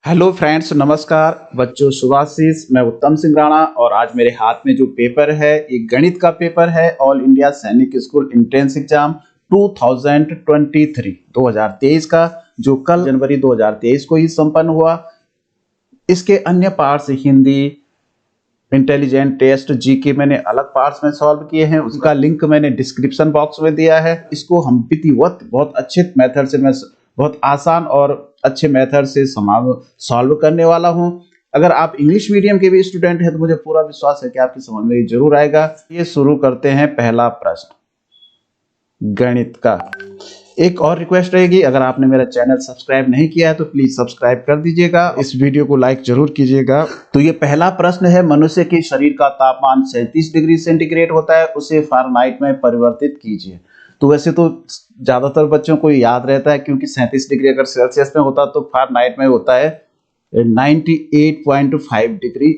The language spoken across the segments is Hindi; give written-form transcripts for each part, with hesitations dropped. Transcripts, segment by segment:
हेलो फ्रेंड्स, नमस्कार बच्चों। शुभाशीष, मैं उत्तम सिंह राणा और आज मेरे हाथ में जो पेपर है ये गणित का पेपर है। ऑल इंडिया सैनिक स्कूल एंट्रेंस एग्जाम 2023 का, जो कल जनवरी 2023 को ही संपन्न हुआ। इसके अन्य parts Hindi, intelligent test, GK मैंने अलग पार्ट्स में सॉल्व किए हैं। उसका लिंक मैंने डिस्क्रिप्शन बॉक्स में दिया है। इसको हम विधिवत बहुत अच्छे मेथड से, मैं बहुत आसान और अच्छे मेथड से सॉल्व करने वाला हूं। अगर आप इंग्लिश मीडियम के भी स्टूडेंट हैं तो मुझे पूरा विश्वास है कि आपकी समझ में ये जरूर आएगा। ये शुरू करते हैं पहला प्रश्न गणित का। एक और रिक्वेस्ट रहेगी, अगर आपने मेरा चैनल सब्सक्राइब नहीं किया है तो प्लीज सब्सक्राइब कर दीजिएगा, इस वीडियो को लाइक जरूर कीजिएगा। तो ये पहला प्रश्न है, मनुष्य के शरीर का तापमान 37 डिग्री सेंटीग्रेड होता है, उसे फ़ारेनहाइट में परिवर्तित कीजिए। तो वैसे तो ज्यादातर बच्चों को याद रहता है, क्योंकि 37 डिग्री अगर सेल्सियस में होता तो फ़ारेनहाइट में होता है 98.5 डिग्री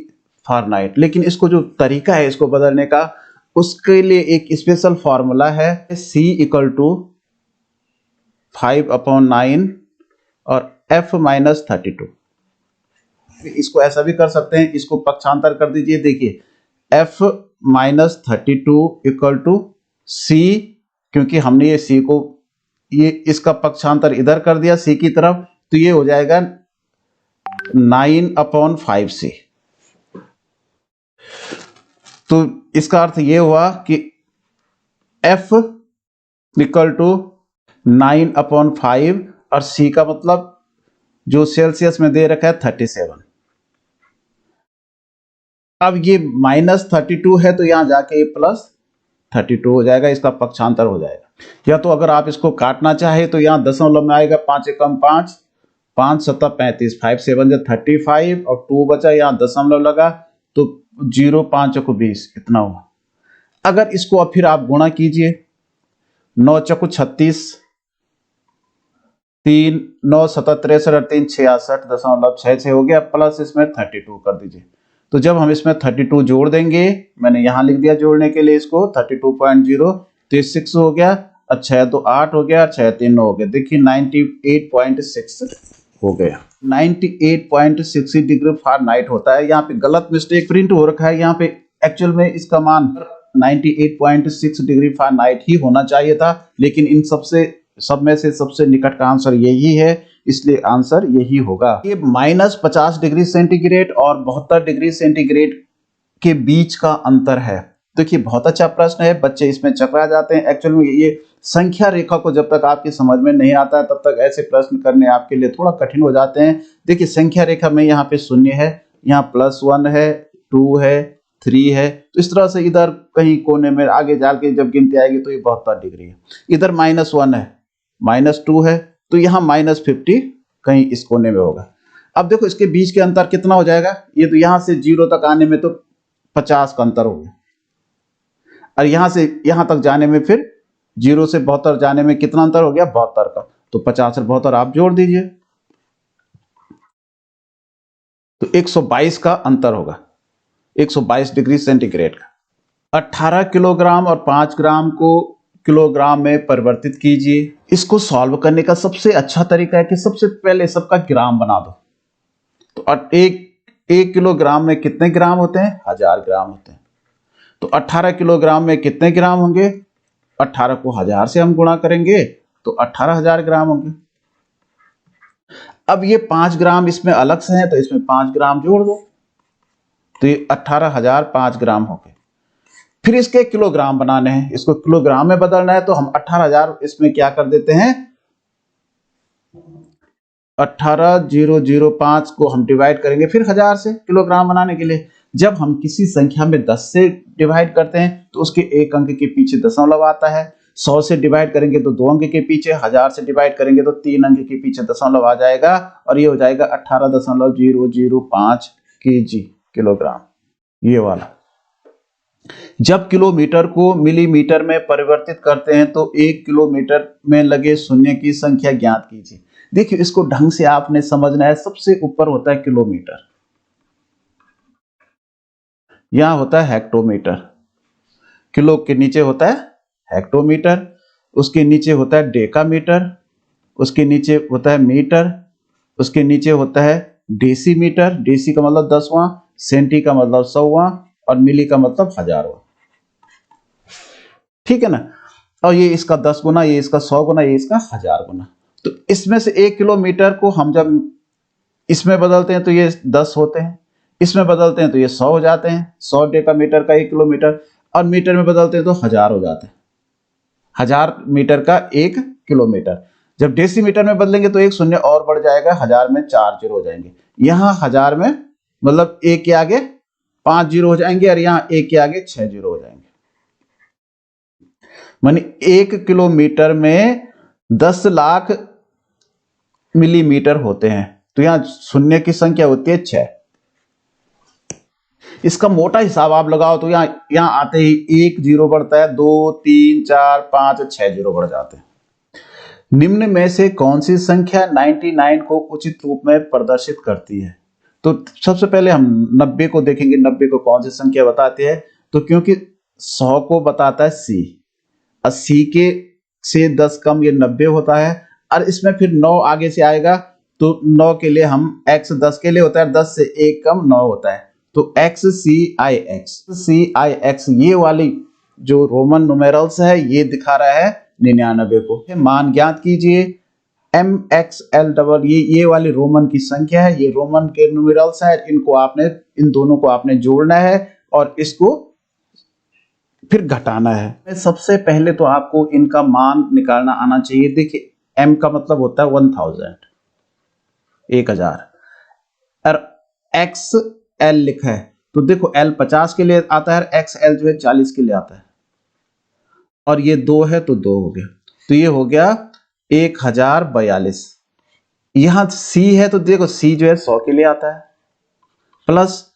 फ़ारेनहाइट। लेकिन इसको जो तरीका है इसको बदलने का, उसके लिए एक स्पेशल फॉर्मूला है, C = 5/9 और F-32। इसको ऐसा भी कर सकते हैं, इसको पक्षांतर कर दीजिए। देखिए F-32 = C, क्योंकि हमने ये C को, ये इसका पक्षांतर इधर कर दिया C की तरफ, तो ये हो जाएगा 9/5C। तो इसका अर्थ ये हुआ कि F = 9/5 और C का मतलब जो सेल्सियस में दे रखा है 37। अब ये -32 है तो यहां जाके +32 हो जाएगा, इसका पक्षांतर हो जाएगा। या तो अगर आप इसको काटना चाहे तो यहाँ दशमलव में आएगा 5 एकम 5, 5 सत्ता 35, 5 7 35 और 2 बचा, यहाँ दशमलव लगा तो 0 5 चौको 20, इतना हुआ। अगर इसको अब फिर आप गुणा कीजिए, 9 चौको 36, 3 9 7 63 और 3 66.66 हो गया, प्लस इसमें 32 कर दीजिए। तो जब हम इसमें 32 जोड़ देंगे, मैंने यहां लिख दिया जोड़ने के लिए इसको 32.0, तो 6 हो गया, अच्छा 2 8 हो गया, 6 3 9 हो गया। देखिए 98.6 हो गया। 98.6 डिग्री फ़ारेनहाइट होता है। यहाँ पे गलत मिस्टेक प्रिंट हो रखा है, यहाँ पे एक्चुअल में इसका मान 98.6 डिग्री फ़ारेनहाइट ही होना चाहिए था, लेकिन इन सब में से सबसे निकट का आंसर यही है, इसलिए आंसर यही होगा। ये -50 डिग्री सेंटीग्रेड और 72 डिग्री सेंटीग्रेड के बीच का अंतर है। देखिए बहुत अच्छा प्रश्न है, बच्चे इसमें चकरा जाते हैं। एक्चुअल में ये संख्या रेखा को जब तक आपकी समझ में नहीं आता है तब तक ऐसे प्रश्न करने आपके लिए थोड़ा कठिन हो जाते हैं। देखिए संख्या रेखा में यहाँ पे 0 है, यहाँ +1 है, 2 है, 3 है, तो इस तरह से इधर कहीं कोने में आगे जाके जब गिनती आएगी तो ये 72 डिग्री है। इधर -1 है, -2 है, तो यहाँ -50 कहीं इस कोने में होगा। अब देखो इसके बीच के अंतर कितना हो जाएगा, ये तो यहाँ से 0 तक आने में तो 50 का अंतर हो गया, और यहाँ से यहाँ तक जाने में फिर 0 से 72 जाने में कितना अंतर हो गया, 72 का। तो 50 और 72 आप जोड़ दीजिए, तो 122 का अंतर होगा, 122 डिग्री सेंटीग्रेड का। 18 किलोग्राम और 5 ग्राम को किलोग्राम में परिवर्तित कीजिए। इसको सॉल्व करने का सबसे अच्छा तरीका है कि सबसे पहले सबका ग्राम बना दो। तो एक किलोग्राम में कितने ग्राम होते हैं, 1000 ग्राम होते हैं। तो 18 किलोग्राम में कितने ग्राम होंगे, 18 को 1000 से हम गुणा करेंगे तो 18000 ग्राम होंगे। अब ये 5 ग्राम इसमें अलग से है तो इसमें 5 ग्राम जोड़ दो, तो ये 18000 5 ग्राम हो गए। फिर इसके किलोग्राम बनाने हैं, इसको किलोग्राम में बदलना है, तो हम 18000 इसमें क्या कर देते हैं, 18005 को हम डिवाइड करेंगे फिर 1000 से किलोग्राम बनाने के लिए। जब हम किसी संख्या में 10 से डिवाइड करते हैं तो उसके एक अंक के पीछे दशमलव आता है। 100 से डिवाइड करेंगे तो 2 अंक के पीछे, 1000 से डिवाइड करेंगे तो 3 अंक के पीछे दशमलव आ जाएगा, और ये हो जाएगा 18.005 kg, किलोग्राम, ये वाला। जब किलोमीटर को मिलीमीटर में परिवर्तित करते हैं तो 1 किलोमीटर में लगे शून्य की संख्या ज्ञात कीजिए। देखिए इसको ढंग से आपने समझना है। सबसे ऊपर होता है किलोमीटर, यहां होता है हेक्टोमीटर, किलो के नीचे होता है हेक्टोमीटर, उसके नीचे होता है डेकामीटर, उसके नीचे होता है मीटर, उसके नीचे होता है डेसीमीटर, डेसी का मतलब 10वां, सेंटी का मतलब 100वां और मिली का मतलब 1000वां। ठीक है ना। और ये इसका 10 गुना, ये इसका 100 गुना, ये इसका 1000 गुना। तो इसमें से 1 किलोमीटर को हम जब इसमें बदलते हैं तो ये 10 होते हैं, इसमें बदलते हैं तो ये 100 हो जाते हैं, 100 डेकामीटर का 1 किलोमीटर, और मीटर में बदलते हैं तो 1000 हो जाते हैं, 1000 मीटर का 1 किलोमीटर। जब डेसीमीटर में बदलेंगे तो एक शून्य और बढ़ जाएगा, 1000 में 4 जीरो हो जाएंगे। यहाँ 1000 में मतलब 1 के आगे 5 जीरो हो जाएंगे और यहाँ 1 के आगे 6 जीरो हो जाएंगे। मानी 1 किलोमीटर में 10 लाख मिलीमीटर होते हैं, तो यहाँ शून्य की संख्या होती है 6। इसका मोटा हिसाब आप लगाओ तो यहाँ आते ही 1 जीरो बढ़ता है, 2 3 4 5 6 जीरो बढ़ जाते हैं। निम्न में से कौन सी संख्या 99 को उचित रूप में प्रदर्शित करती है? तो सबसे पहले हम 90 को देखेंगे, 90 को कौन सी संख्या बताती है। तो क्योंकि 100 को बताता है C, 80 के से 10 कम ये 90 होता है, और इसमें फिर 9 आगे से आएगा तो 9 के लिए हम x 10 के लिए होता है, 10 से 1 कम 9 होता है, तो XCIX ये वाली जो रोमन न्यूमेरल्स है ये दिखा रहा है 99 को। मान ज्ञात कीजिए MXL डबल, ये वाली रोमन की संख्या है, ये रोमन के न्यूमेरल्स है, इनको आपने, इन दोनों को आपने जोड़ना है और इसको फिर घटाना है। सबसे पहले तो आपको इनका मान निकालना आना चाहिए। देखिए M का मतलब होता है 1000, 1000, और XL लिखा है तो देखो L 50 के लिए आता है, XL जो है 40 के लिए आता है, और ये 2 है तो 2 हो गया, तो ये हो गया 1042। यहां C है तो देखो C जो है 100 के लिए आता है, प्लस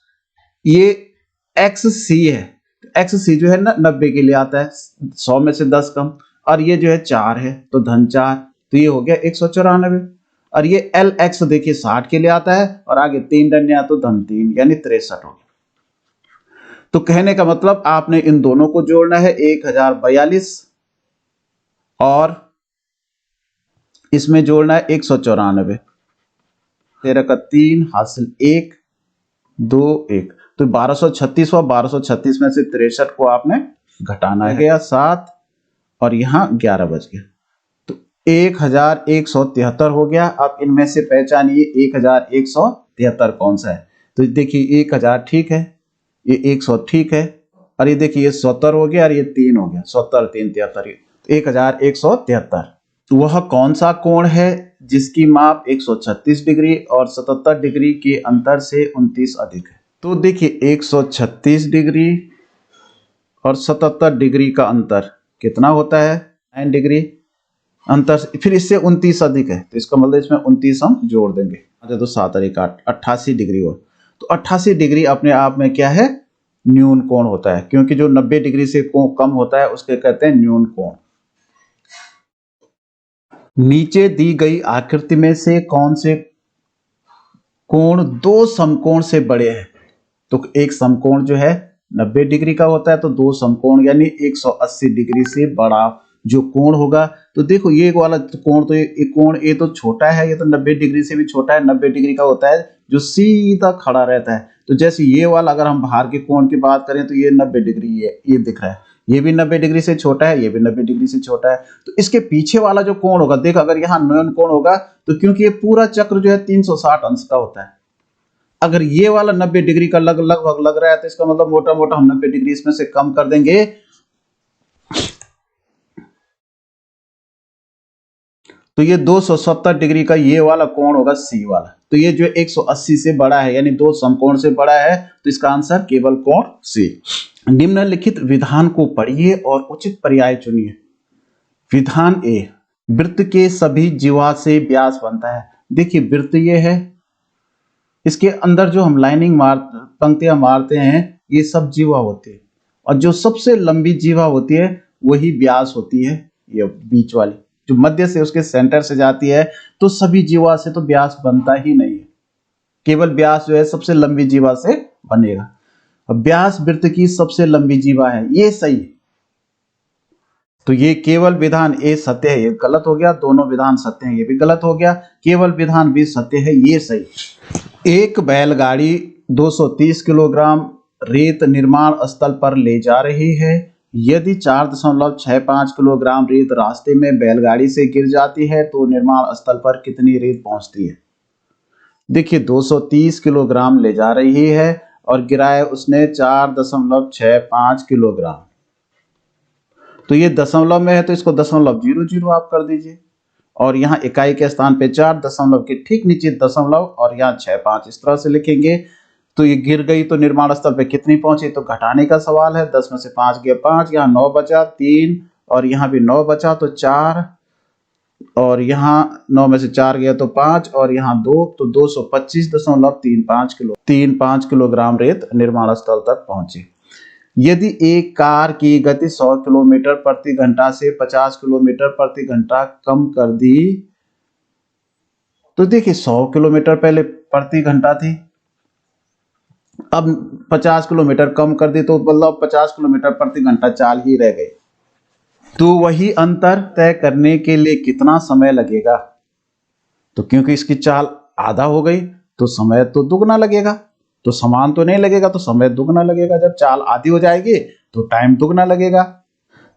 ये XC है, XC जो है ना 90 के लिए आता है, 100 में से 10 कम, और ये जो है 4 है तो धन 4, तो ये हो गया 194। और ये LX देखिए 60 के लिए आता है और आगे 3 डंडियां तो धन 3 यानी 63 हो गया। तो कहने का मतलब आपने इन दोनों को जोड़ना है 1042 और इसमें जोड़ना है 194, 13 का 3 हासिल 1 2 1, तो 1236 हुआ, 1236 में से 63 को आपने घटाना है, गया 7 और यहाँ 11 बच गया, तो 1173 हो गया। अब इनमें से पहचानिए 1173 कौन सा है। तो देखिए 1000 ठीक है, ये 100 ठीक है, और ये देखिए ये 70 हो गया और ये 3 हो गया, 70 3 73, 1173। वह कौन सा कोण है जिसकी माप 136 डिग्री और 77 डिग्री के अंतर से 29 अधिक है? तो देखिए 136 डिग्री और 77 डिग्री का अंतर कितना होता है? 9 डिग्री अंतर, फिर इससे 29 अधिक है तो इसका मतलब इसमें 29 हम जोड़ देंगे, अच्छा तो 7 और 1 8, 88 डिग्री हो। तो 88 डिग्री अपने आप में क्या है? न्यून कोण होता है, क्योंकि जो 90 डिग्री से कम होता है उसके कहते हैं न्यून कोण। नीचे दी गई आकृति में से कौन से कोण दो समकोण से बड़े हैं? तो एक समकोण जो है 90 डिग्री का होता है, तो दो समकोण यानी 180 डिग्री से बड़ा जो कोण होगा। तो देखो ये वाला कोण, तो ये कोण ये तो छोटा है, ये तो 90 डिग्री से भी छोटा है, 90 डिग्री का होता है जो सीधा खड़ा रहता है। तो जैसे ये वाला अगर हम बाहर के कोण की बात करें तो ये 90 डिग्री ये दिख रहा है, ये भी 90 डिग्री से छोटा है, ये भी 90 डिग्री से छोटा है। तो इसके पीछे वाला जो कोण होगा, देख अगर यहाँ न्यून कोण होगा तो क्योंकि ये पूरा चक्र जो है 360 अंश का होता है, अगर ये वाला 90 डिग्री का लगभग लग रहा है तो इसका मतलब मोटा मोटा हम 90 डिग्री इसमें से कम कर देंगे, तो ये 270 डिग्री का ये वाला कोण होगा सी वाला। तो ये जो 180 से बड़ा है यानी दो समकोण से बड़ा है, तो इसका आंसर केवल कोण सी। निम्नलिखित विधान को पढ़िए और उचित पर्याय चुनिए। विधान ए, वृत्त के सभी जीवा से व्यास बनता है। देखिए वृत्त ये है, इसके अंदर जो हम लाइनिंग पंक्तियां मारते हैं ये सब जीवा होती है, और जो सबसे लंबी जीवा होती है वही व्यास होती है, ये बीच वाली जो मध्य से उसके सेंटर से जाती है। तो सभी जीवा से तो व्यास बनता ही नहीं है, केवल व्यास जो है सबसे लंबी जीवा से बनेगा। अब व्यास वृत्त की सबसे लंबी जीवा है, ये सही है। तो ये केवल विधान ए सत्य है, ये गलत हो गया, दोनों विधान सत्य हैं, ये भी गलत हो गया, केवल विधान बी सत्य है, ये सही। एक बैलगाड़ी 230 किलोग्राम रेत निर्माण स्थल पर ले जा रही है। यदि 4.65 किलोग्राम रेत रास्ते में बैलगाड़ी से गिर जाती है तो निर्माण स्थल पर कितनी रेत पहुंचती है। देखिए 230 किलोग्राम ले जा रही है और गिराया उसने 4.65 किलोग्राम, तो ये दशमलव में है तो इसको 0.00 आप कर दीजिए, और यहाँ इकाई के स्थान पे 4 दशमलव के ठीक नीचे दशमलव और यहाँ 65 इस तरह से लिखेंगे। तो ये गिर गई तो निर्माण स्थल पे कितनी पहुंची, तो घटाने का सवाल है। 10 में से 5 गया 5, यहाँ 9 बचा 3 और यहाँ भी 9 बचा तो 4, और यहाँ 9 में से 4 गया तो 5 और यहाँ 2, तो 225.35 किलोग्राम रेत निर्माण स्थल तक पहुंची। यदि एक कार की गति 100 किलोमीटर प्रति घंटा से 50 किलोमीटर प्रति घंटा कम कर दी, तो देखिए 100 किलोमीटर पहले प्रति घंटा थी, अब 50 किलोमीटर कम कर दी तो मतलब 50 किलोमीटर प्रति घंटा चाल ही रह गई। तो वही अंतर तय करने के लिए कितना समय लगेगा, तो क्योंकि इसकी चाल आधा हो गई तो समय तो दुगना लगेगा, तो समान तो नहीं लगेगा, तो समय दुगना लगेगा। जब चाल आधी हो जाएगी तो टाइम दुगना लगेगा।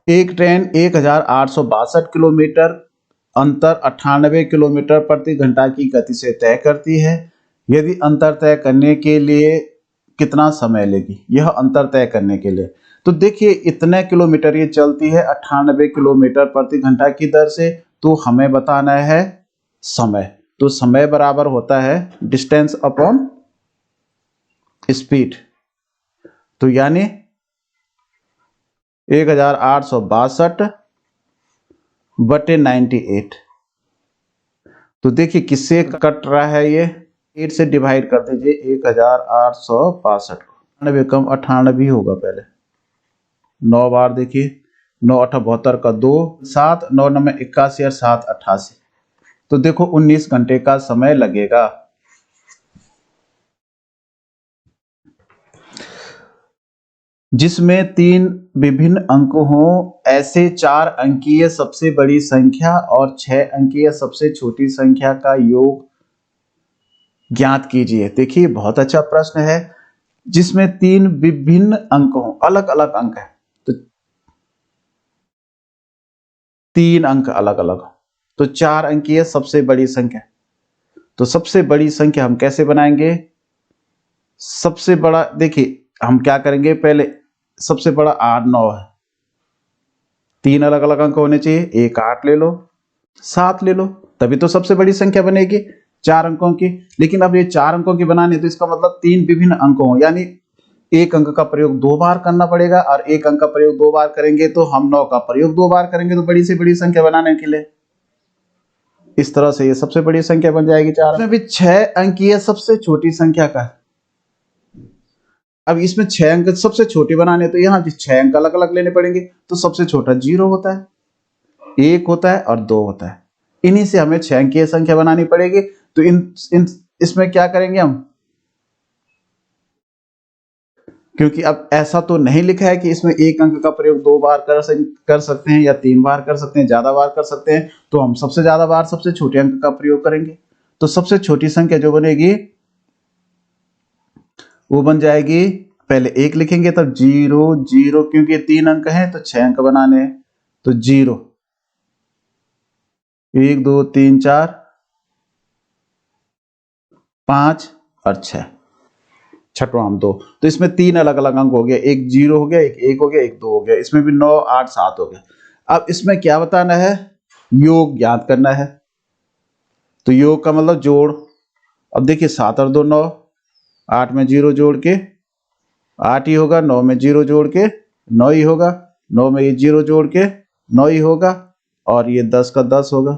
एक ट्रेन 1862 किलोमीटर अंतर 98 किलोमीटर प्रति घंटा की गति से तय करती है। यदि अंतर तय करने के लिए कितना समय लेगी, यह अंतर तय करने के लिए, तो देखिए इतने किलोमीटर ये चलती है 98 किलोमीटर प्रति घंटा की दर से, तो हमें बताना है समय। तो समय बराबर होता है डिस्टेंस अपॉन स्पीड, तो यानी 1862 बटे 98। तो देखिए किससे कट रहा है, ये 8 से डिवाइड कर दीजिए 1862 को, 98 कम 98 होगा पहले, 9 बार देखिए 9 8 72 का 2 7 9 9 में 81 और 7 88, तो देखो 19 घंटे का समय लगेगा। जिसमें 3 विभिन्न अंक हों, ऐसे 4 अंकीय सबसे बड़ी संख्या और 6 अंकीय सबसे छोटी संख्या का योग ज्ञात कीजिए। देखिए बहुत अच्छा प्रश्न है, जिसमें 3 विभिन्न अंक हों, अलग अलग अंक है, तो 3 अंक अलग अलग, तो 4 अंकीय सबसे बड़ी संख्या। तो सबसे बड़ी संख्या हम कैसे बनाएंगे, सबसे बड़ा देखिए हम क्या करेंगे, पहले सबसे बड़ा 8 9 है, 3 अलग अलग अंक होने चाहिए, एक 8 ले लो 7 ले लो, तभी तो सबसे बड़ी संख्या बनेगी 4 अंकों की। लेकिन अब ये 4 अंकों की बनानी है तो इसका मतलब 3 विभिन्न अंक हों, यानी एक अंक का प्रयोग 2 बार करना पड़ेगा, और एक अंक का प्रयोग 2 बार करेंगे तो हम 9 का प्रयोग 2 बार करेंगे, तो बड़ी से बड़ी संख्या बनाने के लिए इस तरह से ये सबसे बड़ी संख्या बन जाएगी 4 में। भी 6 अंकीय सबसे छोटी संख्या का, अब इसमें 6 अंक सबसे छोटे बनाने तो यहाँ 6 अंक अलग अलग लेने पड़ेंगे, तो सबसे छोटा 0 होता है, 1 होता है और 2 होता है, इन्हीं से हमें 6 अंकीय संख्या बनानी पड़ेगी। तो इसमें क्या करेंगे हम, क्योंकि अब ऐसा तो नहीं लिखा है कि इसमें एक अंक का प्रयोग 2 बार कर सकते हैं या 3 बार कर सकते हैं, ज्यादा बार कर सकते हैं, तो हम सबसे ज्यादा बार सबसे छोटे अंक का प्रयोग करेंगे। तो सबसे छोटी संख्या जो बनेगी वो बन जाएगी, पहले 1 लिखेंगे तब 0 0, क्योंकि 3 अंक हैं तो 6 अंक बनाने हैं, तो 0 1 2 3 4 5 और 6, छठवां 2, तो इसमें 3 अलग अलग अंक हो गया, एक 0 हो गया, एक 1 हो गया, एक 2 हो गया, इसमें भी 9 8 7 हो गया। अब इसमें क्या बताना है, योग ज्ञात करना है, तो योग का मतलब जोड़। अब देखिए 7 और 2 9, 8 में 0 जोड़ के 8 ही होगा, 9 में 0 जोड़ के 9 ही होगा, 9 में ये 0 जोड़ के 9 ही होगा, और ये 10 का 10 होगा,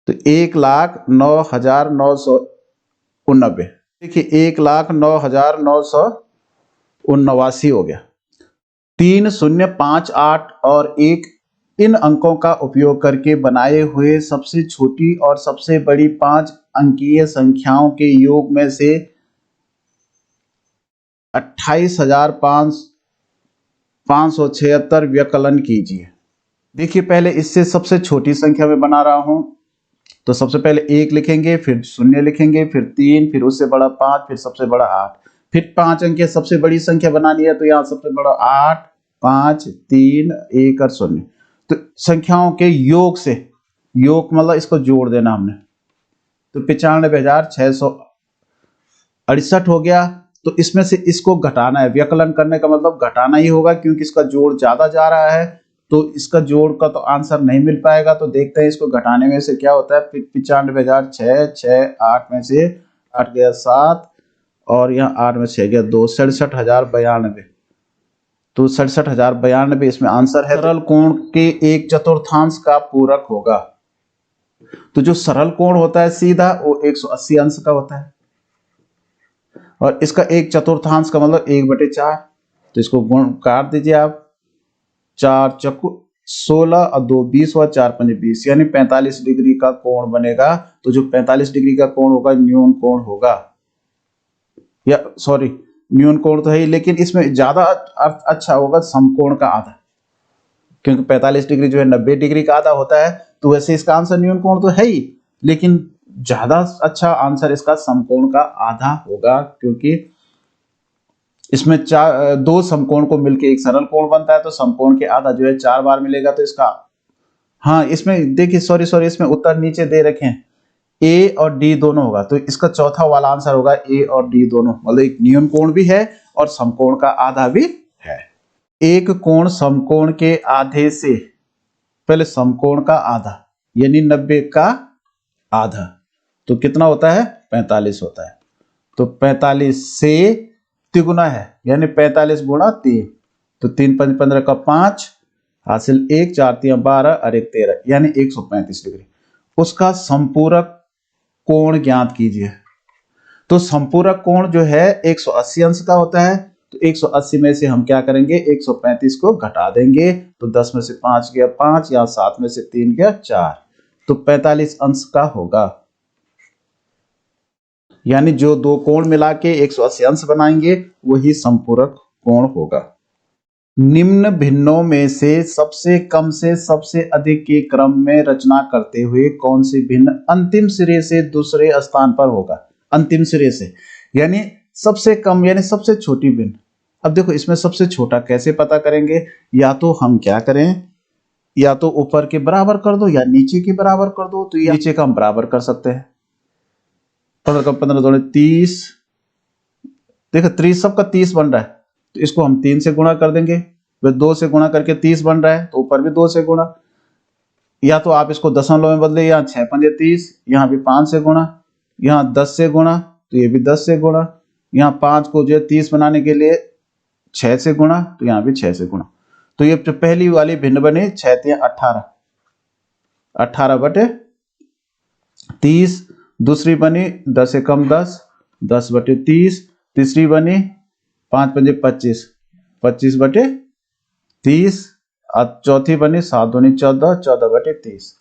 तो 1,09,989। देखिए 1,09,989 हो गया। 3 0 5 8 और 1 इन अंकों का उपयोग करके बनाए हुए सबसे छोटी और सबसे बड़ी 5 अंकीय संख्याओं के योग में से 28,576 व्यकलन कीजिए। देखिए पहले इससे सबसे छोटी संख्या में बना रहा हूं, तो सबसे पहले 1 लिखेंगे, फिर 0 लिखेंगे, फिर 3, फिर उससे बड़ा 5, फिर सबसे बड़ा 8, फिर 5 अंक की सबसे बड़ी संख्या बनानी है, तो यहाँ सबसे बड़ा 8, 5, 3, 1 और 0। तो संख्याओं के योग से, योग मतलब इसको जोड़ देना हमने, तो 95,668 हो गया। तो इसमें से इसको घटाना है, व्यकलन करने का मतलब घटाना ही होगा, क्योंकि इसका जोड़ ज्यादा जा रहा है, तो इसका जोड़ का तो आंसर नहीं मिल पाएगा। तो देखते हैं इसको घटाने में से क्या होता है। 95,668 में से 8 गया 7, और यहाँ 8 में 6 गया 2, 67,092। तो 67,092 इसमें आंसर है। सरल कोण के एक चतुर्थांश का पूरक होगा। तो जो सरल कोण होता है सीधा, वो 180 अंश का होता है, और इसका एक चतुर्थांश का मतलब 1/4। तो इसको गुण काट दीजिए आप, 4 चक्कु 16 और 2 20 हुआ, 4 5 20, यानी 45 डिग्री का कोण बनेगा। तो जो 45 डिग्री का कोण होगा न्यून कोण होगा, या सॉरी न्यून कोण तो है ही, लेकिन इसमें ज्यादा अर्थ अच्छा होगा समकोण का आधा, क्योंकि 45 डिग्री जो है 90 डिग्री का आधा होता है। तो वैसे इसका आंसर न्यून कोण तो है ही, लेकिन ज्यादा अच्छा आंसर इसका समकोण का आधा होगा, क्योंकि इसमें दो समकोण को मिलके एक सरल कोण बनता है। तो समकोण के आधा जो है 4 बार मिलेगा। तो इसका, हाँ इसमें देखिए सॉरी इसमें उत्तर नीचे दे रखे हैं, ए और डी दोनों होगा। तो इसका चौथा वाला आंसर होगा ए और डी दोनों, मतलब एक न्यून कोण भी है और समकोण का आधा भी है। एक कोण समकोण के आधे से, पहले समकोण का आधा यानी 90 का आधा, तो कितना होता है 45 होता है। तो 45 से तिगुना है, यानी 45 गुणा 3, तो 3 5 15 का 5, हासिल 1, 4 3 12 और 1 13, यानी 135 डिग्री। उसका संपूरक कोण ज्ञात कीजिए। तो संपूरक कोण जो है 180 अंश का होता है। तो 180 में से हम क्या करेंगे, 135 को घटा देंगे। तो 10 में से 5 गया 5, या 7 में से 3 गया 4, तो 45 अंश का होगा। यानी जो दो कोण मिला के 180 अंश बनाएंगे वही संपूरक कोण होगा। निम्न भिन्नों में से सबसे अधिक के क्रम में रचना करते हुए कौन से भिन्न अंतिम सिरे से दूसरे स्थान पर होगा। अंतिम सिरे से यानी सबसे कम, यानी सबसे छोटी भिन्न। अब देखो इसमें सबसे छोटा कैसे पता करेंगे, या तो हम क्या करें, या तो ऊपर के बराबर कर दो या नीचे के बराबर कर दो। तो नीचे का हम बराबर कर सकते हैं, 15 का 15 दोनों 30, देखो 30 सबका 30 बन रहा है, तो इसको हम 3 से गुणा कर देंगे। वे 2 से गुणा करके 30 बन रहा है, तो ऊपर भी 2 से गुणा, या तो आप इसको दशमलव में बदले, यहाँ 6 5 30, यहाँ भी 5 से गुणा, यहाँ 10 से गुणा, तो ये भी 10 से गुणा, यहाँ 5 को जो है 30 बनाने के लिए 6 से गुणा, तो यहाँ भी 6 से गुणा। तो ये पहली वाली भिन्न बनी 6 3 18, 18/30। दूसरी बनी 10 एकम 10, 10/30। तीसरी बनी 5 5 25, 25/30। और चौथी बनी 7 दूनी 14, 14/30।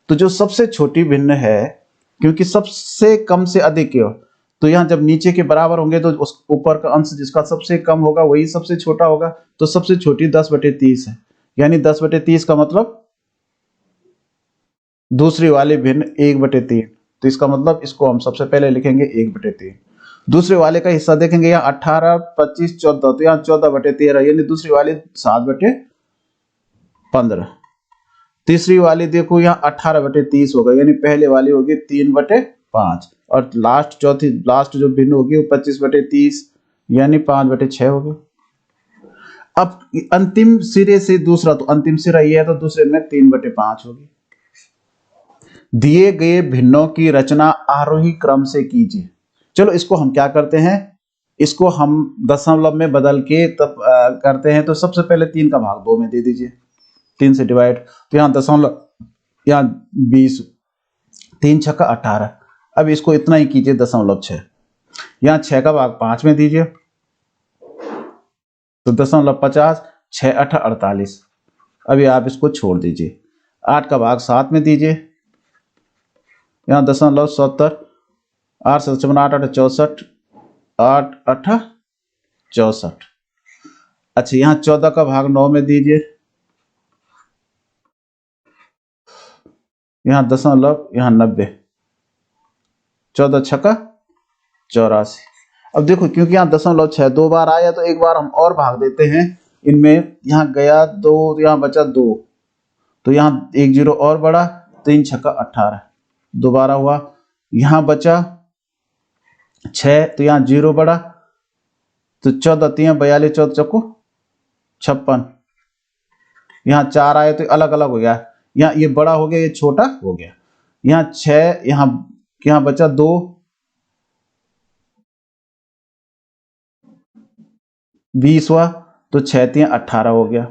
तो जो सबसे छोटी भिन्न है, क्योंकि सबसे कम से अधिक की ओर, तो यहाँ जब नीचे के बराबर होंगे तो उस ऊपर का अंश जिसका सबसे कम होगा वही सबसे छोटा होगा। तो सबसे छोटी 10/30 है, यानी 10/30 का मतलब दूसरी वाली भिन्न 1/3। तो इसका मतलब इसको हम सबसे पहले लिखेंगे 1/3। दूसरे वाले का हिस्सा देखेंगे, यहाँ 18 25 14, तो यहाँ 14/13, यानी दूसरी वाली 7/15। तीसरी वाली देखो यहाँ 18/30 होगा, यानी पहले वाली होगी 3/5, और लास्ट जो भिन्न होगी वो 25/30, यानी 5/6 होगी। अब अंतिम सिरे से दूसरा, तो अंतिम सिरा ये है, तो दूसरे में 3/5 होगी। दिए गए भिन्नों की रचना आरोही क्रम से कीजिए। चलो इसको हम क्या करते हैं, इसको हम दशमलव में बदल के तब करते हैं। तो सबसे पहले 3 का भाग 2 में दे दीजिए, 3 से डिवाइड, तो यहाँ दशमलव, यहाँ 20, 3 6 18। अब इसको इतना ही कीजिए 0.6, यहाँ 6 का भाग 5 में दीजिए, तो 0.50, 6 8 48। अभी आप इसको छोड़ दीजिए, 8 का भाग 7 में दीजिए, यहाँ 0.70, 8 से 8 8 64, 8 8 64। अच्छा यहाँ 14 का भाग 9 में दीजिए, यहाँ दशमलव, यहाँ 90, 14 छक्का 84। अब देखो क्योंकि यहाँ 0.6 दो बार आया तो एक बार हम और भाग देते हैं इनमें। यहाँ गया 2, यहाँ बचा 2, तो यहाँ 1 0 और बढ़ा, 3 छक्का 18 दोबारा हुआ। यहाँ बचा 6, तो यहाँ 0 बढ़ा, तो 14 3 42, 14 चक्को 56। यहाँ 4 आए तो अलग अलग हो गया, यहाँ ये बड़ा हो गया, ये छोटा हो गया। यहाँ 6, यहाँ बचा 2, 20 हुआ, तो 6 3 18 हो गया।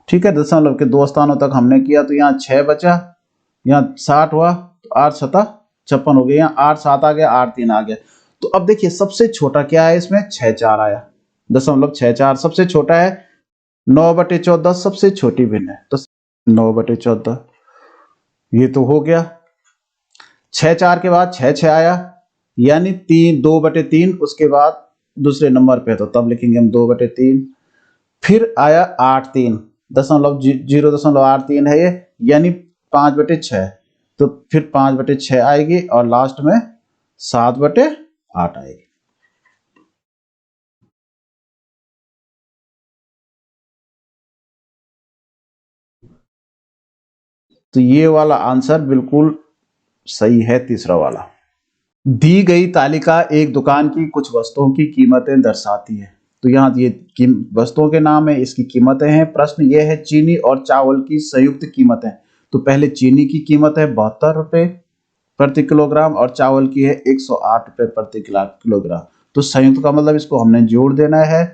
ठीक है, दशमलव के 2 स्थानों तक हमने किया, तो यहाँ 6 बचा, यहाँ 60 हुआ, तो 8 7 56 हो गया। यहाँ 8 7 आ गया, 8 3 आ गया। तो अब देखिए सबसे छोटा क्या है इसमें, 6 4 आया, 0.64 सबसे छोटा है। 9/14 सबसे छोटी भिन्न है, तो 9/14 ये तो हो गया। 6 4 के बाद 6 6 आया, यानी 2/3 उसके बाद दूसरे नंबर पे, तो तब लिखेंगे हम 2/3। फिर आया 8 3, 0.83 है ये, यानी 5/6, तो फिर 5/6 आएगी और लास्ट में 7/8 आएगी। तो ये वाला आंसर बिल्कुल सही है, तीसरा वाला। दी गई तालिका एक दुकान की कुछ वस्तुओं की कीमतें दर्शाती है। तो यहाँ ये वस्तुओं के नाम है, इसकी कीमतें हैं। प्रश्न ये है चीनी और चावल की संयुक्त कीमतें। तो पहले चीनी की कीमत है 72 रुपये प्रति किलोग्राम और चावल की है 108 रुपये प्रति किलोग्राम। तो संयुक्त का मतलब इसको हमने जोड़ देना है,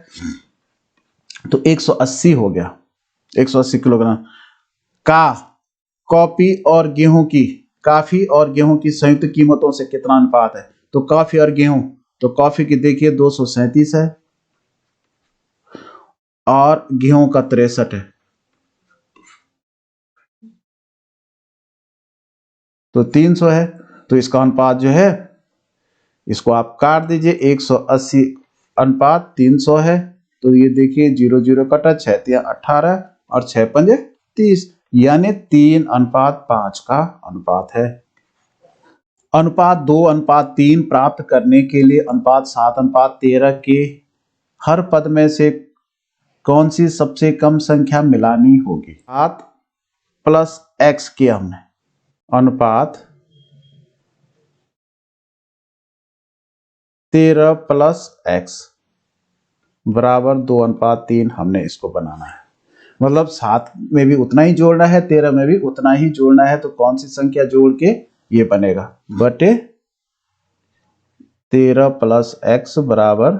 तो 180 हो गया, 180 किलोग्राम। कॉफी और गेहूं की काफी और गेहूं की संयुक्त कीमतों से कितना अनुपात है। तो कॉफी और गेहूं, तो कॉफी की देखिए 237 है और गेहूं का 63 है, तो 300 है। तो इसका अनुपात जो है, इसको आप काट दीजिए, 180 अनुपात 300 है। तो ये देखिए 0 0 कटा, 6 3 18 और 6 5 30, यानी 3:5 का अनुपात है। अनुपात 2:3 प्राप्त करने के लिए अनुपात 7:13 के हर पद में से कौन सी सबसे कम संख्या मिलानी होगी। 7 प्लस x किया हमने, अनुपात 13 प्लस x बराबर 2:3 हमने इसको बनाना है। मतलब 7 में भी उतना ही जोड़ना है, 13 में भी उतना ही जोड़ना है। तो कौन सी संख्या जोड़ के ये बनेगा, बटे 13 प्लस x बराबर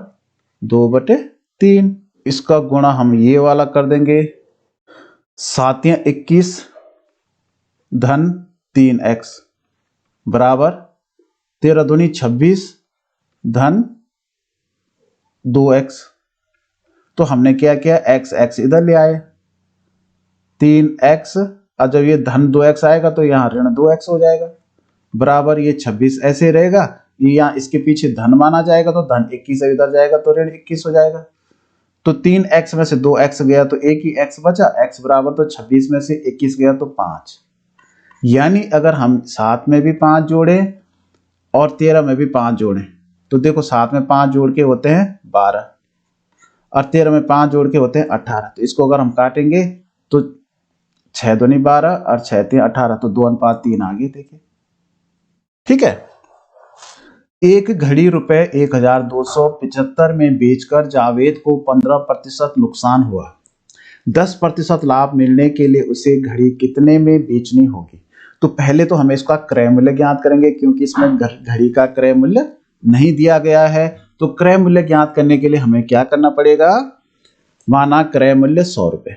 2/3। इसका गुणा हम ये वाला कर देंगे, 7 या 21 धन 3x बराबर 13 दूनी 26 धन 2x। तो हमने क्या किया, x इधर ले आए, 3x, और जब ये धन 2x आएगा तो यहाँ ऋण 2x हो जाएगा, बराबर ये 26 ऐसे रहेगा। ये यहाँ इसके पीछे धन माना जाएगा, तो धन 21 इधर जाएगा तो ऋण 21 हो जाएगा। तो 3x में से 2x गया तो एक ही x बचा, x बराबर, तो 26 में से 21 गया तो 5। यानी अगर हम 7 में भी 5 जोड़े और 13 में भी 5 जोड़े, तो देखो 7 में 5 जोड़ के होते हैं 12 और 13 में 5 जोड़ के होते हैं 18। तो इसको अगर हम काटेंगे तो 6 दूनी 12 और 6 3 18, तो 2:3 आ गए। देखिए ठीक है। एक घड़ी रुपए 1275 में बेचकर जावेद को 15% नुकसान हुआ। 10% लाभ मिलने के लिए उसे घड़ी कितने में बेचनी होगी। तो पहले तो हमें इसका क्रय मूल्य ज्ञात करेंगे, क्योंकि इसमें घड़ी का क्रय मूल्य नहीं दिया गया है। तो क्रय मूल्य ज्ञात करने के लिए हमें क्या करना पड़ेगा, माना क्रय मूल्य 100 रुपए,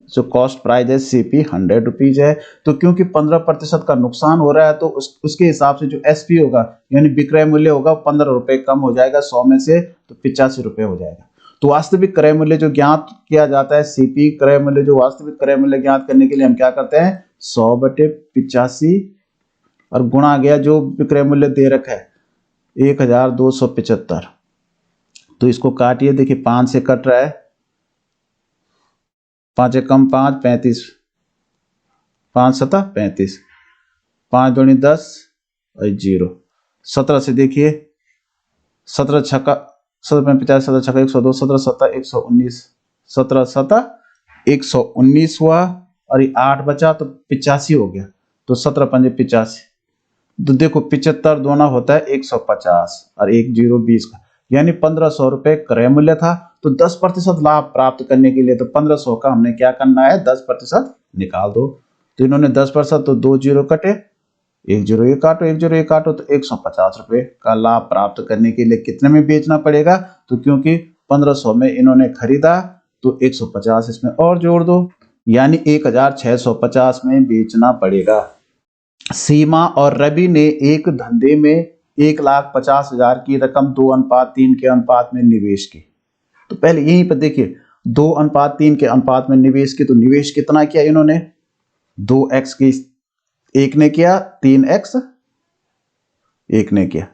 जो कॉस्ट प्राइस है CP 100 रुपीज है। तो क्योंकि 15% का नुकसान हो रहा है, तो उसके हिसाब से जो SP होगा, यानी विक्रय मूल्य होगा, 15 रुपए कम हो जाएगा 100 में से, तो 85 रुपए हो जाएगा। तो वास्तविक क्रय मूल्य जो ज्ञात किया जाता है, CP क्रय मूल्य, जो वास्तविक क्रय मूल्य ज्ञात करने के लिए हम क्या करते हैं, 100/85 और गुणा गया जो विक्रय मूल्य दे रखा है 1275। तो इसको काटिए, देखिए 5 से कट रहा है, 5 कम 5 35, 5 सता 35, 5 दूनी 10 और 0। 17 से देखिए, 17 छक्का 17 50, 17 छक्का 102, 17 सता 119, 17 सता 119 हुआ और ये 8 बचा तो 85 हो गया। तो 17 पंजे 85, तो देखो 75 दोना होता है 150 और 1 0 20 का, यानी 1500 रुपए क्रय मूल्य था। तो 10% लाभ प्राप्त करने के लिए तो 1500 का हमने क्या करना है, 10% निकाल दो। तो इन्होंने 10%, तो 2 0 कटे, 1 0 ये काटो, 1 0 ये काटो, तो 150 रुपए का लाभ प्राप्त करने के लिए कितने में बेचना पड़ेगा। तो क्योंकि 1500 में इन्होंने खरीदा तो 150 इसमें और जोड़ दो, यानी 1650 में बेचना पड़ेगा। सीमा और रवि ने एक धंधे में 1,50,000 की रकम 2:3 के अनुपात में निवेश की। तो पहले यहीं पर देखिए 2:3 के अनुपात में निवेश की, तो निवेश कितना किया इन्होंने, 2x की, एक ने किया 3x, एक ने किया,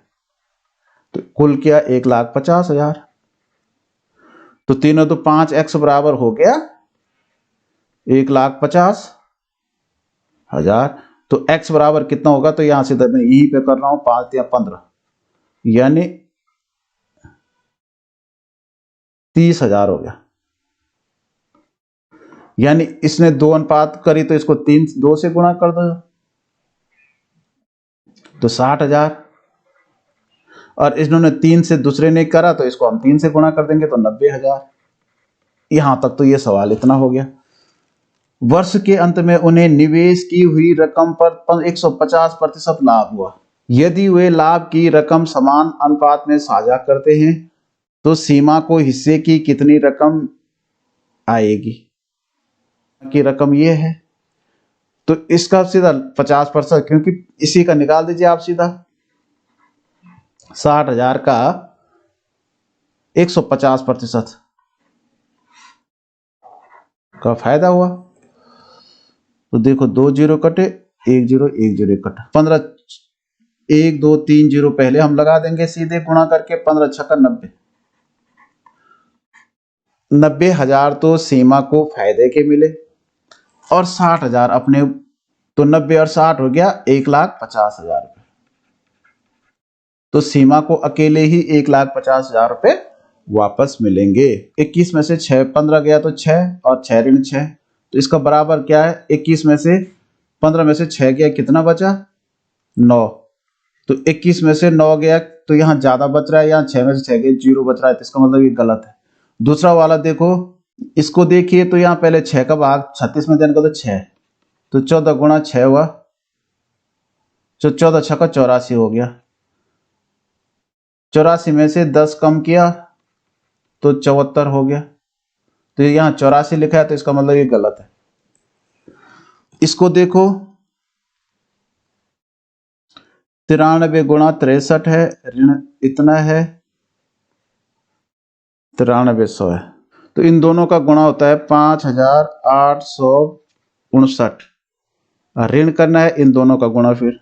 तो कुल किया 1,50,000। तो तीनों तो 5x बराबर हो गया 1,50,000। तो x बराबर कितना होगा, तो यहां से मैं यहीं पे कर रहा हूं 5 या 15, यानी 30,000 हो गया। यानी इसने 2 अनुपात करी तो इसको 2 से गुणा कर दो तो 60,000, और इन्होंने 3 से दूसरे ने करा तो इसको हम 3 से गुणा कर देंगे तो 90,000। यहां तक तो ये सवाल इतना हो गया। वर्ष के अंत में उन्हें निवेश की हुई रकम पर 150% लाभ हुआ। यदि वे लाभ की रकम समान अनुपात में साझा करते हैं तो सीमा को हिस्से की कितनी रकम आएगी, की रकम ये है। तो इसका सीधा 50%, क्योंकि इसी का निकाल दीजिए आप सीधा, 60,000 का 150% का फायदा हुआ। तो देखो 2 0 कटे, 1 0 1 0 कटा, 15 1 2 3 0 पहले हम लगा देंगे सीधे गुणा करके, 15 छक्का 90, 90,000 तो सीमा को फायदे के मिले और 60,000 अपने, तो 90 और 60 हो गया 1,50,000 रुपए। तो सीमा को अकेले ही 1,50,000 रुपए वापस मिलेंगे। 21 में से 6 15 गया तो 6 और 6 ऋण 6, तो इसका बराबर क्या है, 21 में से 15 में से 6 गया, कितना बचा 9। तो 21 में से 9 गया तो यहाँ ज्यादा बच रहा है, यहाँ 6 में से 6 गया 0 बच रहा है, तो इसका मतलब ये गलत है। दूसरा वाला देखो, इसको देखिए तो यहाँ पहले 6 का भाग 36 में देने का तो 6, तो 14 गुणा 6 हुआ, 14 छक्का 84 हो गया, 84 में से 10 कम किया तो 74 हो गया। तो यहाँ 84 लिखा है तो इसका मतलब ये गलत है। इसको देखो 93 गुणा 63 है, ऋण इतना है 9300 है, तो इन दोनों का गुणा होता है 5,859, ऋण करना है इन दोनों का गुणा फिर,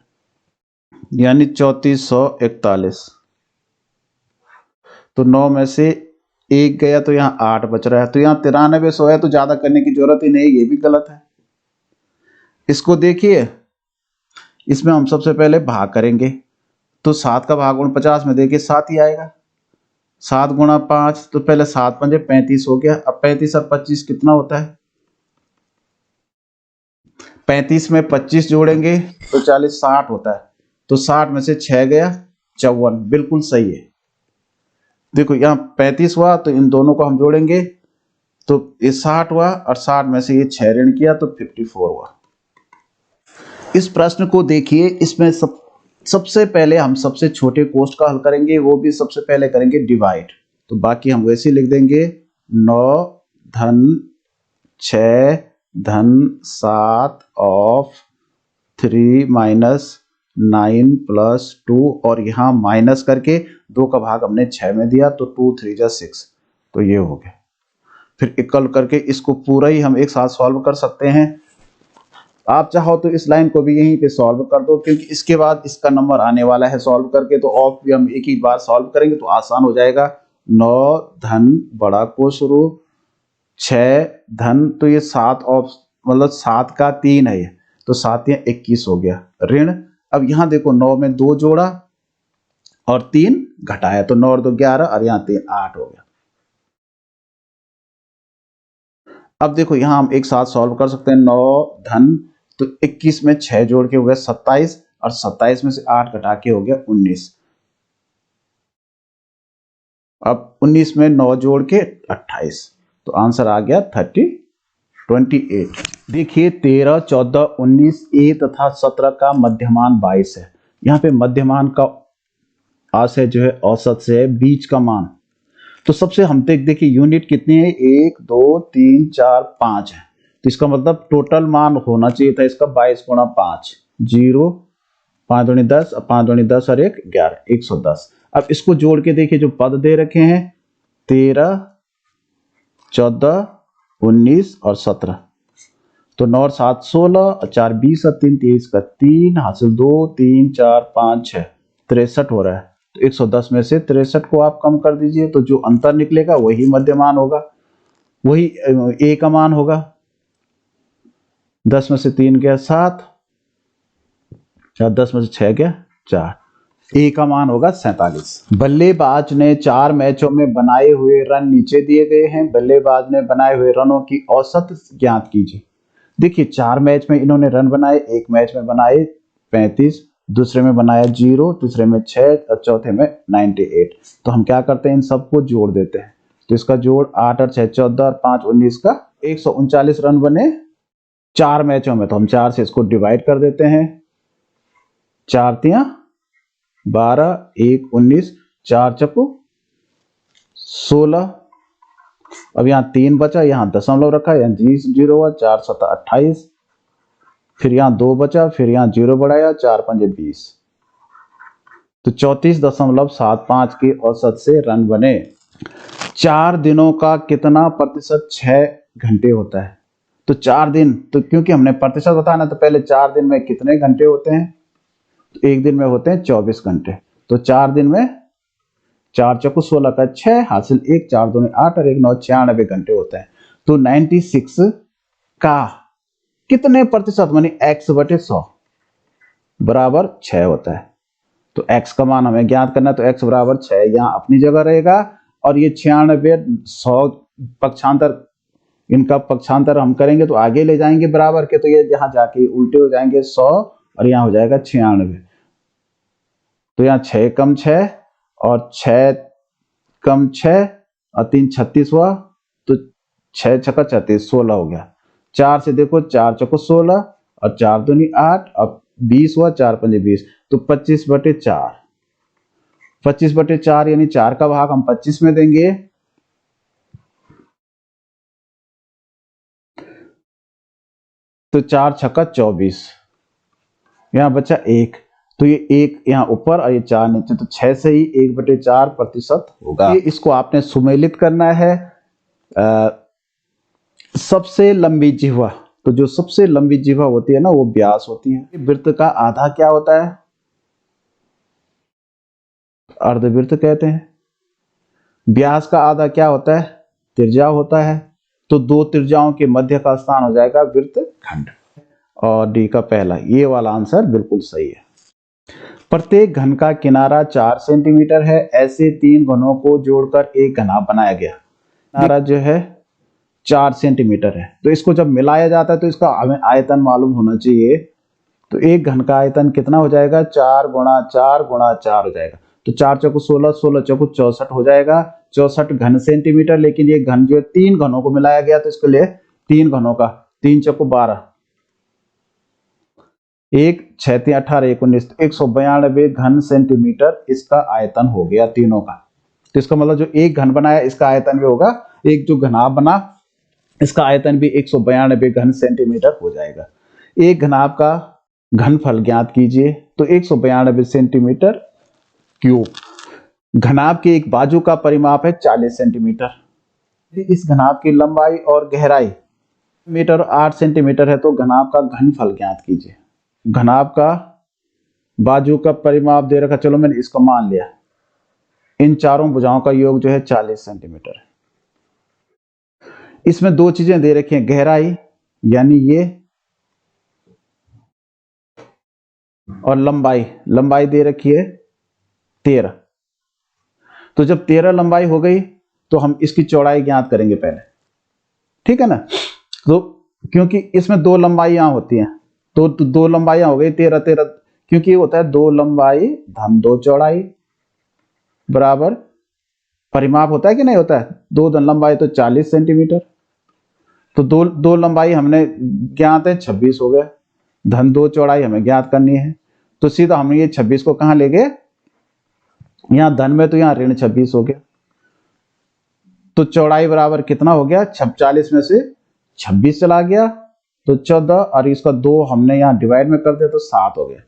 यानी 3441। तो 9 में से 1 गया तो यहाँ 8 बच रहा है, तो यहाँ 9300 है, तो ज्यादा करने की जरूरत ही नहीं, ये भी गलत है। इसको देखिए, इसमें हम सबसे पहले भाग करेंगे, तो 7 का भाग 49 में देखिए 7 ही आएगा, 7 गुणा 5, तो पहले 7 पंजे 35 हो गया। अब 35 और 25 कितना होता है, 35 में 25 जोड़ेंगे तो 40 60 होता है, तो 60 में से 6 गया 54, बिल्कुल सही है। देखो यहाँ 35 हुआ तो इन दोनों को हम जोड़ेंगे तो ये 60 हुआ, और 60 में से ये 6 ऋण किया तो 54 हुआ। इस प्रश्न को देखिए, इसमें सबसे पहले हम सबसे छोटे कोष्ठ का हल करेंगे, वो भी सबसे पहले करेंगे डिवाइड, तो बाकी हम वैसे लिख देंगे 9 धन 6 धन 7 ऑफ 3 माइनस 9 प्लस 2, और यहाँ माइनस करके 2 का भाग हमने 6 में दिया तो 2 3 जा 6, तो ये हो गया। फिर इक्वल करके इसको पूरा ही हम एक साथ सॉल्व कर सकते हैं। आप चाहो तो इस लाइन को भी यहीं पे सॉल्व कर दो, क्योंकि इसके बाद इसका नंबर आने वाला है सॉल्व करके, तो ऑफ भी हम एक ही बार सॉल्व करेंगे तो आसान हो जाएगा। 9 धन बड़ा को शुरू 6 धन, तो ये 7 ऑफ मतलब 7 का 3 है ये, तो 7 या 21 हो गया ऋण। अब यहाँ देखो 9 में 2 जोड़ा और 3 घटाया, तो 9 और 2 11 और यहाँ 3 8 हो गया। अब देखो यहाँ हम एक साथ सॉल्व कर सकते हैं। 9 धन तो 21 में 6 जोड़ के हो गया 27 और 27 में से 8 घटा के हो गया 19। अब 19 में 9 जोड़ के 28, तो आंसर आ गया 28। देखिए 13, 14, 19 ए तथा 17 का मध्यमान 22 है। यहाँ पे मध्यमान का आशय जो है औसत से है, बीच का मान। तो सबसे हम देखिए यूनिट कितनी है, 1 2 3 4 5 है। तो इसका मतलब टोटल मान होना चाहिए था इसका 22 गुणा 5, 0 5 दूनी 10, 5 दूनी 10 और 1 11, 110। अब इसको जोड़ के देखिए जो पद दे रखे हैं 13, 14, 19 और 17, तो 9 और 7 16 और 4 20 और 3 23 का 3 हासिल 2 3 4 5 6 63 हो रहा है। तो 110 में से 63 को आप कम कर दीजिए, तो जो अंतर निकलेगा वही मध्यमान होगा, वही ए का मान होगा। 10 में से 3 गया 7, 10 में से 6 गया 4, ए का मान होगा 47। बल्लेबाज ने 4 मैचों में बनाए हुए रन नीचे दिए गए हैं। बल्लेबाज ने बनाए हुए रनों की औसत ज्ञात कीजिए। देखिए 4 मैच में इन्होंने रन बनाए, एक मैच में बनाए 35, दूसरे में बनाया 0, तीसरे में 6 और चौथे में 98। तो हम क्या करते हैं, इन सबको जोड़ देते हैं। तो इसका जोड़ 8 और 6 14 और 5 19 का 139 रन बने 4 मैचों में। तो हम 4 से इसको डिवाइड कर देते हैं, 4 तियां 12, 1 19, 4 चक्कू 16। अब यहाँ 3 बचा, यहाँ दशमलव रखा, यहाँ 0 हुआ, 4 7 28, फिर यहाँ 2 बचा, फिर यहाँ 0 बढ़ाया, 4 5 20, तो 34.75 के औसत से रन बने। 4 दिनों का कितना प्रतिशत 6 घंटे होता है। तो 4 दिन, तो क्योंकि हमने प्रतिशत बताना तो पहले 4 दिन में कितने घंटे होते हैं, तो एक दिन में होते हैं 24 घंटे। तो 4 दिन में 4 चौको 16 का 6 हासिल 1, 4 दूनी 8 और 1 9 96 घंटे होते हैं। तो 96 का कितने प्रतिशत मानी x बटे 100 बराबर 6 होता है। तो x का मान हमें ज्ञात करना है, तो x बराबर 6 यहाँ अपनी जगह रहेगा। और ये 96 100 पक्षांतर, इनका पक्षांतर हम करेंगे तो आगे ले जाएंगे बराबर के, तो ये यहाँ जाके उल्टे हो जाएंगे 100 और यहाँ हो जाएगा 96। तो यहाँ 6 कम 6 और 6 कम 6 और 3 36 हुआ, तो 6 छक्का 36 16 हो गया। 4 से देखो 4 चौको 16 और 4 दूनी 8 और 20 हुआ, 4 5 20, तो 25 बटे 4, 25 बटे 4 यानी 4 का भाग हम 25 में देंगे, तो 4 छक्का 24, यहाँ बचा 1, तो ये 1 यहाँ ऊपर और ये 4 नीचे, तो 6 से ही 1 बटे 4 प्रतिशत होगा। ये इसको आपने सुमेलित करना है। सबसे लंबी जिह्वा, तो जो सबसे लंबी जिह्वा होती है ना वो व्यास होती है। वृत्त का आधा क्या होता है, अर्धवृत्त कहते हैं। व्यास का आधा क्या होता है, त्रिज्या होता है। तो 2 त्रिज्याओं के मध्य का स्थान हो जाएगा वृत्त खंड। और डी का पहला ये वाला आंसर बिल्कुल सही है। प्रत्येक घन का किनारा 4 सेंटीमीटर है। ऐसे 3 घनों को जोड़कर एक घना बनाया गया। किनारा जो है 4 सेंटीमीटर है, तो इसको जब मिलाया जाता है तो इसका हमें आयतन मालूम होना चाहिए। तो एक घन का आयतन कितना हो जाएगा, 4 गुणा 4 गुणा 4 हो जाएगा। तो 4 चौको 16, 16 चौको 64 हो जाएगा, 64 घन सेंटीमीटर। लेकिन ये घन जो है 3 घनों को मिलाया गया, तो इसके लिए 3 घनों का 3 चौको 12, 1 6 3 18 1 19, 192 घन सेंटीमीटर इसका आयतन हो गया तीनों का। तो इसका मतलब जो एक घन बनाया इसका आयतन भी होगा, एक जो घनाभ बना इसका आयतन भी 192 घन सेंटीमीटर हो जाएगा। एक घनाभ का घनफल ज्ञात कीजिए, तो 192 सेंटीमीटर क्यूब। घनाभ के एक बाजू का परिमाप है 40 सेंटीमीटर। इस घनाभ की लंबाई और गहराई मीटर 8 सेंटीमीटर है, तो घनाभ का घनफल ज्ञात कीजिए। घनाभ का बाजू का परिमाप दे रखा, चलो मैंने इसको मान लिया। इन चारों भुजाओं का योग जो है 40 सेंटीमीटर है। इसमें 2 चीजें दे रखी हैं, गहराई यानी ये और लंबाई दे रखी है 13। तो जब 13 लंबाई हो गई तो हम इसकी चौड़ाई ज्ञात करेंगे पहले, ठीक है ना। तो क्योंकि इसमें 2 लंबाइयां होती हैं, तो 2 लंबाइयां हो गई 13 13, क्योंकि ये होता है 2 लंबाई धन 2 चौड़ाई बराबर परिमाप होता है कि नहीं होता है, 2 धन लंबाई तो 40 सेंटीमीटर। तो दो लंबाई हमने ज्ञात है 26 हो गया, धन 2 चौड़ाई हमें ज्ञात करनी है। तो सीधा हम ये 26 को कहां ले गए, यहां धन में, तो यहां ऋण 26 हो गया। तो चौड़ाई बराबर कितना हो गया, 40 में से 26 चला गया तो 14, और इसका 2 हमने यहाँ डिवाइड में कर दिया तो 7 हो गया।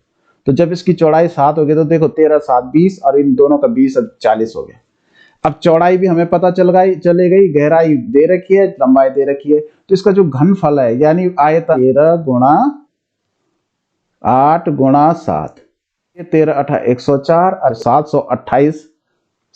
तो जब इसकी चौड़ाई 7 हो गई तो देखो 13 7 20, और इन दोनों का 20 40 हो गया। अब चौड़ाई भी हमें पता चले गई, गहराई दे रखी है, लंबाई दे रखी है। तो इसका जो घनफल है यानी आयतन 13 गुणा 8 गुणा 7, 13 8 104 और 728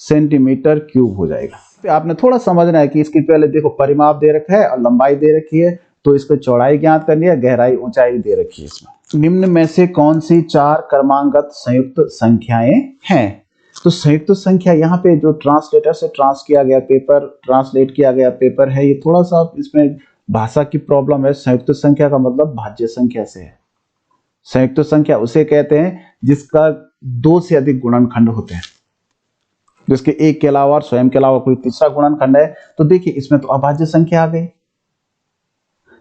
सेंटीमीटर क्यूब हो जाएगा। तो आपने थोड़ा समझना है कि इसकी पहले देखो परिमाप दे रखा है और लंबाई दे रखी है, तो इसको चौड़ाई ज्ञात करनी है, गहराई ऊंचाई दे रखी है इसमें। निम्न में से कौन सी 4 क्रमांकगत संयुक्त संख्याएं हैं। तो संयुक्त संख्या यहाँ पे जो ट्रांसलेटर से ट्रांसलेट किया गया पेपर है, ये थोड़ा सा इसमें भाषा की प्रॉब्लम है। संयुक्त संख्या का मतलब भाज्य संख्या से है। संयुक्त संख्या उसे कहते हैं जिसका 2 से अधिक गुणनखंड होते हैं, जिसके एक के अलावा और स्वयं के अलावा कोई तीसरा गुणनखंड है। तो देखिए इसमें तो अभाज्य संख्या आ गई,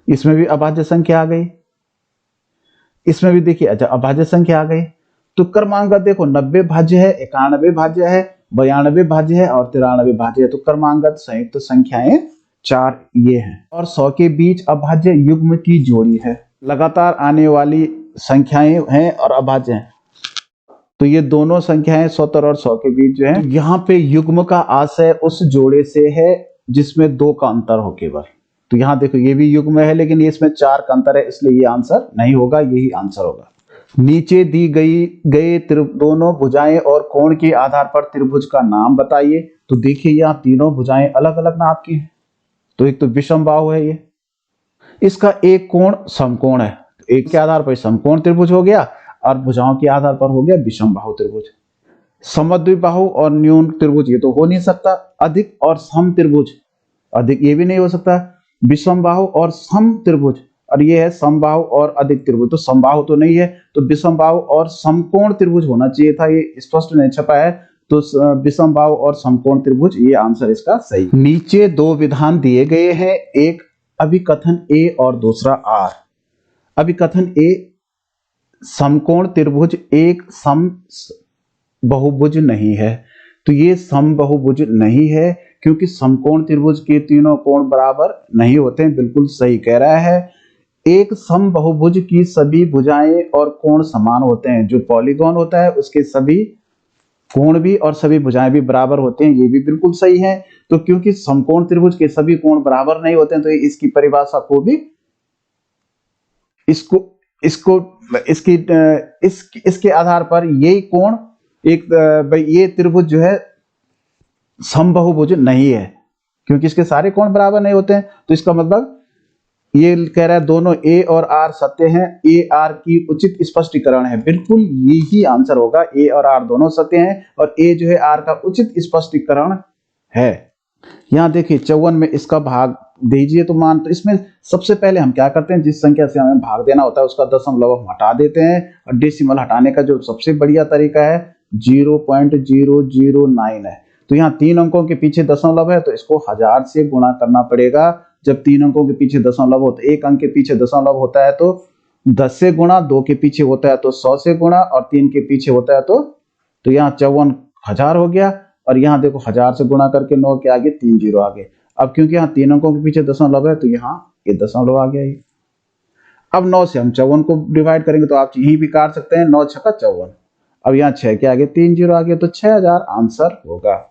इसमें भी अभाज्य संख्या आ गई, इसमें भी देखिए अच्छा अभाज्य संख्या आ गई। तो क्रमांकगत देखो 90 भाज्य है, 91 भाज्य है, 92 भाज्य है और 93 भाज्य है। तो क्रमांकगत संयुक्त संख्याएं 4 ये हैं। और 100 के बीच अभाज्य युग्म की जोड़ी है। लगातार आने वाली संख्याएं हैं और अभाज्य हैं, तो ये दोनों संख्याएं 70 और 100 के बीच जो है। यहाँ पे युग्म का आशय उस जोड़े से है जिसमें 2 का अंतर हो केवल। तो यहाँ देखो ये भी युग्म है लेकिन इसमें 4 का अंतर है, इसलिए ये आंसर नहीं होगा, यही आंसर होगा। नीचे दी गए दोनों भुजाएं और कोण के आधार पर त्रिभुज का नाम बताइए। तो देखिए यहाँ तीनों भुजाएं अलग अलग नाप की हैं। तो एक तो विषमबाहु है ये, इसका एक कोण समकोण है, एक के आधार पर समकोण त्रिभुज हो गया और भुजाओं के आधार पर हो गया विषमबाहु त्रिभुज। समद्विबाहु और न्यून त्रिभुज ये तो हो नहीं सकता। अधिक और सम त्रिभुज, अधिक ये भी नहीं हो सकता। विषमबाहु और सम त्रिभुज, और ये है समबाहु और अधिक त्रिभुज। तो समबाहु तो नहीं है, तो विषमबाहु और समकोण त्रिभुज होना चाहिए था, ये स्पष्ट नहीं छपा है। तो विषमबाहु और समकोण त्रिभुज ये आंसर इसका सही। नीचे 2 विधान दिए गए हैं, एक अभिकथन ए और दूसरा आर। अभिकथन ए समकोण त्रिभुज एक सम बहुभुज नहीं है। तो ये सम बहुभुज नहीं है क्योंकि समकोण त्रिभुज के तीनों कोण बराबर नहीं होते हैं, बिल्कुल सही कह रहा है। एक सम बहुभुज की सभी भुजाएं और कोण समान होते हैं। जो पॉलीगॉन होता है उसके सभी कोण भी और सभी भुजाएं भी बराबर होते हैं, ये भी बिल्कुल सही है। तो क्योंकि समकोण त्रिभुज के सभी कोण बराबर नहीं होते हैं, तो इसकी परिभाषा को भी इसके आधार पर यही कोण एक भाई ये त्रिभुज जो है समबाहुभुज नहीं है, क्योंकि इसके सारे कोण बराबर नहीं होते हैं। तो इसका मतलब ये कह रहा है दोनों ए और आर सत्य हैं, ए आर की उचित स्पष्टीकरण है, बिल्कुल यही आंसर होगा। ए और आर दोनों सत्य हैं और ए जो है आर का उचित स्पष्टीकरण है। यहाँ देखिए 54 में इसका भाग दीजिए तो मान, तो इसमें सबसे पहले हम क्या करते हैं, जिस संख्या से हमें भाग देना होता है उसका दशमलव हम हटा देते हैं, और डेसिमल हटाने का जो सबसे बढ़िया तरीका है 0.009 है। तो यहाँ 3 अंकों के पीछे दशमलव है तो इसको 1000 से गुणा करना पड़ेगा। जब 3 अंकों के पीछे दशमलव हो तो 1 अंक के पीछे दशमलव होता है तो 10 से गुणा, 2 के पीछे होता है तो 100 से गुणा, और 3 के पीछे होता है तो यहाँ 54,000 हो गया। और यहाँ देखो 1000 से गुणा करके 9 के आगे 3 जीरो आ गए। अब क्योंकि यहाँ 3 अंकों के पीछे दशमलव है तो यहाँ ये दशमलव आ गया। अब 9 से हम 54 को डिवाइड करेंगे तो आप यहीं भी काट सकते हैं, 9 छक्का 54। अब यहाँ 6 के आगे 3 जीरो आ गया तो 6000 आंसर होगा।